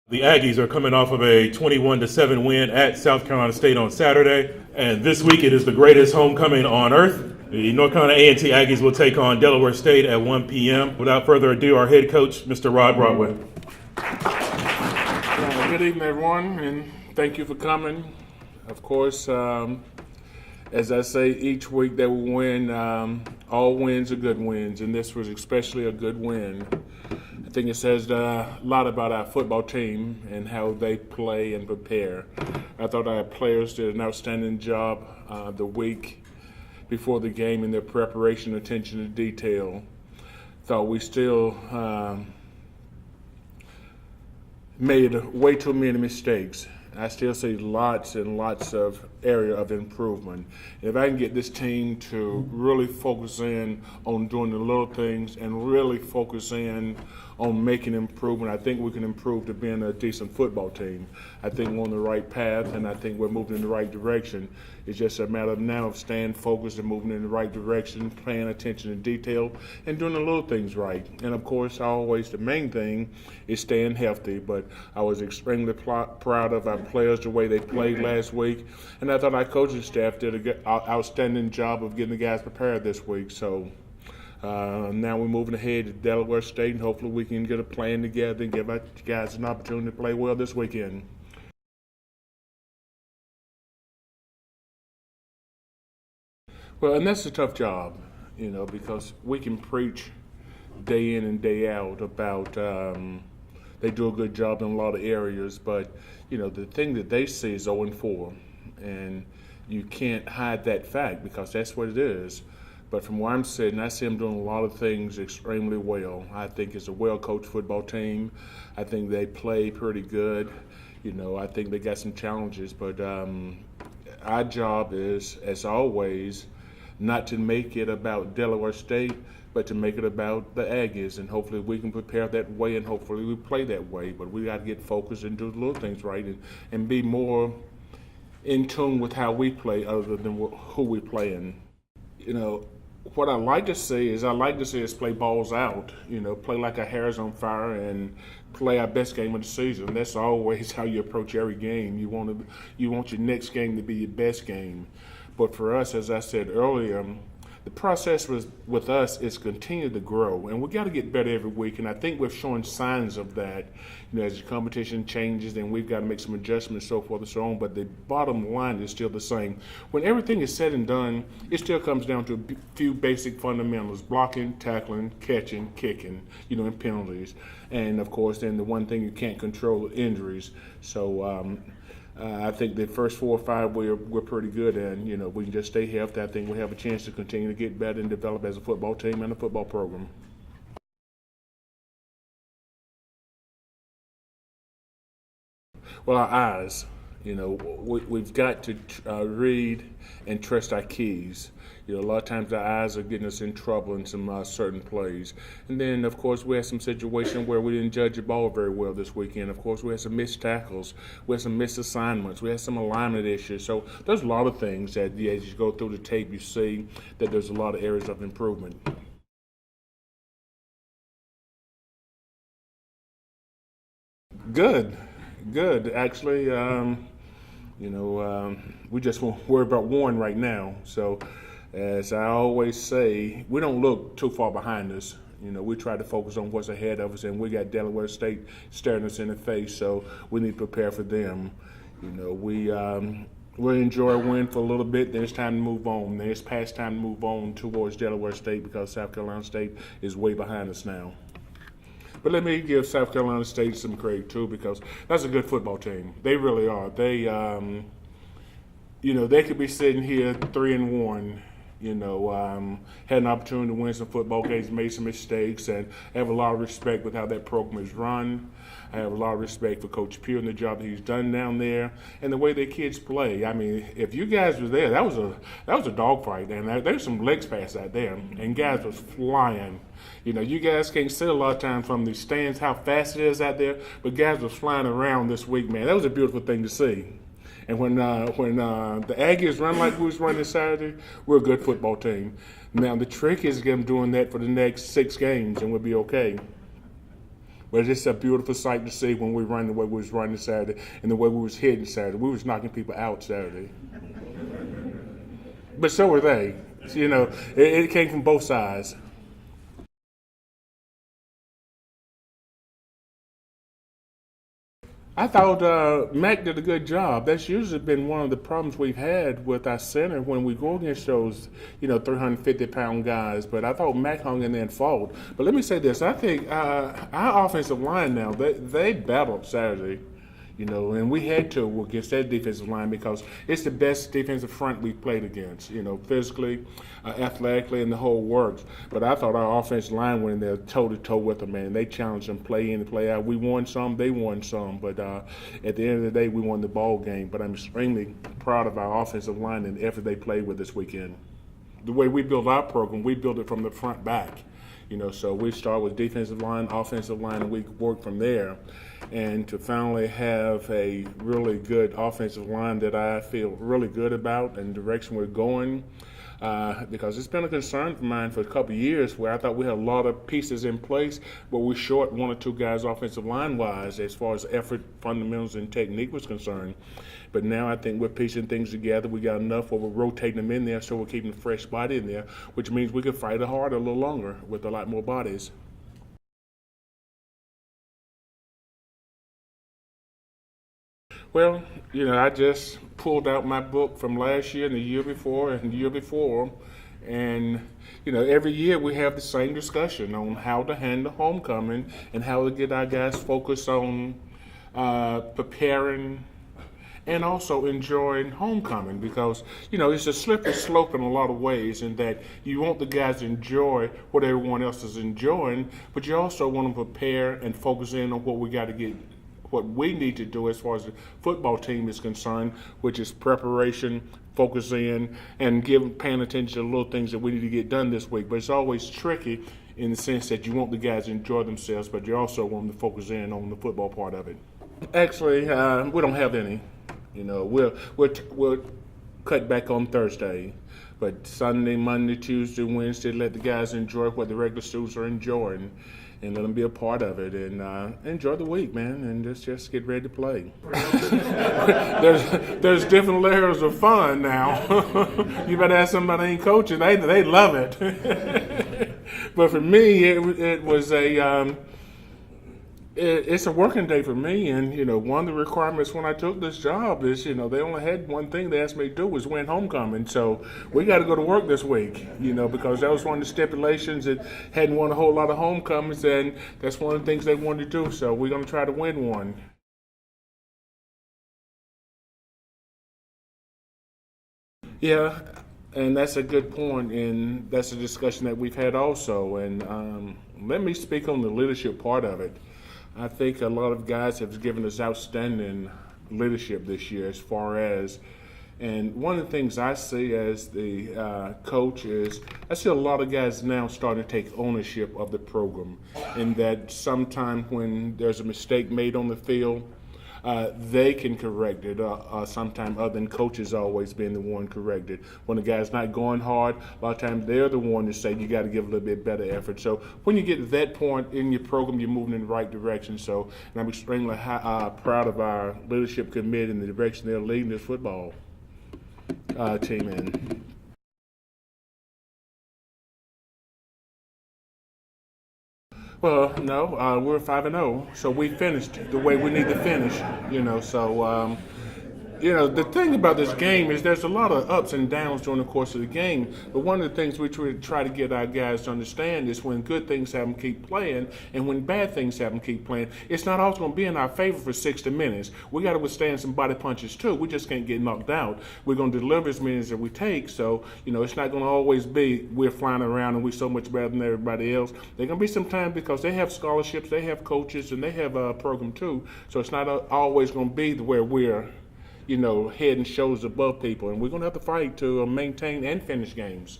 The Aggies are coming off of a 21-7 win at South Carolina State on Saturday, and this week it is the greatest homecoming on earth. The North Carolina A&T Aggies will take on Delaware State at 1 p.m. Without further ado, our head coach, Mr. Rod Broadway. Good evening, everyone, and thank you for coming. Of course, as I say each week that we win, all wins are good wins, and this was especially a good win. I think it says a lot about our football team and how they play and prepare. I thought our players did an outstanding job the week before the game in their preparation, attention to detail. Thought we still made way too many mistakes. I still see lots and lots of area of improvement. If I can get this team to really focus in on doing the little things and really focus in on making improvement, I think we can improve to being a decent football team. I think we're on the right path, and I think we're moving in the right direction. It's just a matter of now of staying focused and moving in the right direction, paying attention to detail, and doing the little things right. And of course, the main thing is staying healthy. But I was extremely proud of our players, the way they played last week, and I thought our coaching staff did an outstanding job of getting the guys prepared this week. So now we're moving ahead to Delaware State, and hopefully we can get a plan together and give our guys an opportunity to play well this weekend. Well, and that's a tough job, because we can preach day in and day out about they do a good job in a lot of areas, but, the thing that they see is 0-4, and you can't hide that fact because that's what it is. But from where I'm sitting, I see them doing a lot of things extremely well. I think it's a well-coached football team. I think they play pretty good. I think they got some challenges, but our job is, as always, not to make it about Delaware State, but to make it about the Aggies, and hopefully we can prepare that way, and hopefully we play that way. But we got to get focused and do the little things right, and be more in tune with how we play other than who we playing. What I like to see is us play balls out, play like our hair's on fire and play our best game of the season. That's always how you approach every game. You want your next game to be your best game. But for us, as I said earlier, the process with us is continue to grow, and we got to get better every week. And I think we're showing signs of that. As the competition changes, then we've got to make some adjustments, so forth and so on. But the bottom line is still the same. When everything is said and done, it still comes down to a few basic fundamentals: blocking, tackling, catching, kicking, and penalties. And of course, then the one thing you can't control, injuries. So I think the first 4 or 5 we're pretty good, and we can just stay healthy. I think we have a chance to continue to get better and develop as a football team and a football program. Well, our eyes, we've got to read and trust our keys. A lot of times our eyes are getting us in trouble in some certain plays. And then, of course, we had some situation where we didn't judge the ball very well this weekend. Of course, we had some missed tackles. We had some missed assignments. We had some alignment issues. So there's a lot of things that, as you go through the tape, you see that there's a lot of areas of improvement. Good. Actually, we just won't worry about one right now. So, as I always say, we don't look too far behind us. We try to focus on what's ahead of us, and we got Delaware State staring us in the face, so we need to prepare for them. We'll enjoy a win for a little bit, then it's time to move on. Then it's past time to move on towards Delaware State because South Carolina State is way behind us now. But let me give South Carolina State some credit too, because that's a good football team. They really are. They, they could be sitting here 3-1. Had an opportunity to win some football games, made some mistakes, and I have a lot of respect with how that program is run. I have a lot of respect for Coach Pugh and the job that he's done down there, and the way their kids play. I mean, if you guys were there, that was a dogfight, and there's some legs pass out there, and guys was flying. You guys can't see a lot of times from the stands how fast it is out there, but guys was flying around this week, man. That was a beautiful thing to see. And when the Aggies run like we was running Saturday, we're a good football team. Now, the trick is them doing that for the next 6 games, and we'll be okay. But it's a beautiful sight to see when we run the way we was running Saturday and the way we was hitting Saturday. We was knocking people out Saturday. But so were they. It came from both sides. I thought Mac did a good job. That's usually been one of the problems we've had with our center when we go against those, 350-pound guys. But I thought Mac hung in there and fought. But let me say this. I think our offensive line now, they battled Saturday. And we had to against that defensive line because it's the best defensive front we've played against, physically, athletically, and the whole works. But I thought our offensive line went in there toe-to-toe with them, man. They challenged them play in and play out. We won some, they won some. But at the end of the day, we won the ball game. But I'm extremely proud of our offensive line and the effort they played with this weekend. The way we build our program, we build it from the front back. So we start with defensive line, offensive line, and we work from there. And to finally have a really good offensive line that I feel really good about and the direction we're going, because it's been a concern of mine for a couple of years where I thought we had a lot of pieces in place, but we're short one or two guys offensive line-wise as far as effort, fundamentals, and technique was concerned. But now I think we're piecing things together. We got enough where we're rotating them in there, so we're keeping a fresh body in there, which means we can fight it harder a little longer with a lot more bodies. Well, I just pulled out my book from last year and the year before and the year before. And, every year we have the same discussion on how to handle homecoming and how to get our guys focused on preparing and also enjoying homecoming because, it's a slippery slope in a lot of ways in that you want the guys to enjoy what everyone else is enjoying, but you also want to prepare and focus in on what we need to do as far as the football team is concerned, which is preparation, focus in, and paying attention to the little things that we need to get done this week. But it's always tricky in the sense that you want the guys to enjoy themselves, but you also want them to focus in on the football part of it. Actually, we don't have any. We'll cut back on Thursday. But Sunday, Monday, Tuesday, Wednesday, let the guys enjoy what the regular students are enjoying and let them be a part of it and enjoy the week, man, and just get ready to play. there's different layers of fun now. You better ask somebody ain't coaching. They love it. But for me, it was it's a working day for me, and one of the requirements when I took this job is they only had one thing they asked me to do was win homecoming. So we got to go to work this week, because that was one of the stipulations that hadn't won a whole lot of homecomings, and that's one of the things they wanted to do. So we're going to try to win one. Yeah, and that's a good point, and that's a discussion that we've had also. And let me speak on the leadership part of it. I think a lot of guys have given us outstanding leadership this year as far as, and one of the things I see as the coach is I see a lot of guys now starting to take ownership of the program, in that sometime when there's a mistake made on the field, they can correct it. Sometime other than coaches always being the one corrected. When the guy's not going hard, a lot of times they're the one to say you got to give a little bit better effort. So when you get to that point in your program, you're moving in the right direction. So, and I'm extremely proud of our leadership committee and the direction they're leading this football team in. Well, no, we're 5-0, so we finished the way we need to finish. So the thing about this game is there's a lot of ups and downs during the course of the game. But one of the things we try to get our guys to understand is when good things happen, keep playing, and when bad things happen, keep playing. It's not always going to be in our favor for 60 minutes. We got to withstand some body punches too. We just can't get knocked out. We're going to deliver as many as we take. So it's not going to always be we're flying around and we're so much better than everybody else. There's going to be some time because they have scholarships, they have coaches, and they have a program too. So it's not always going to be where we're head and shoulders above people, and we're going to have to fight to maintain and finish games.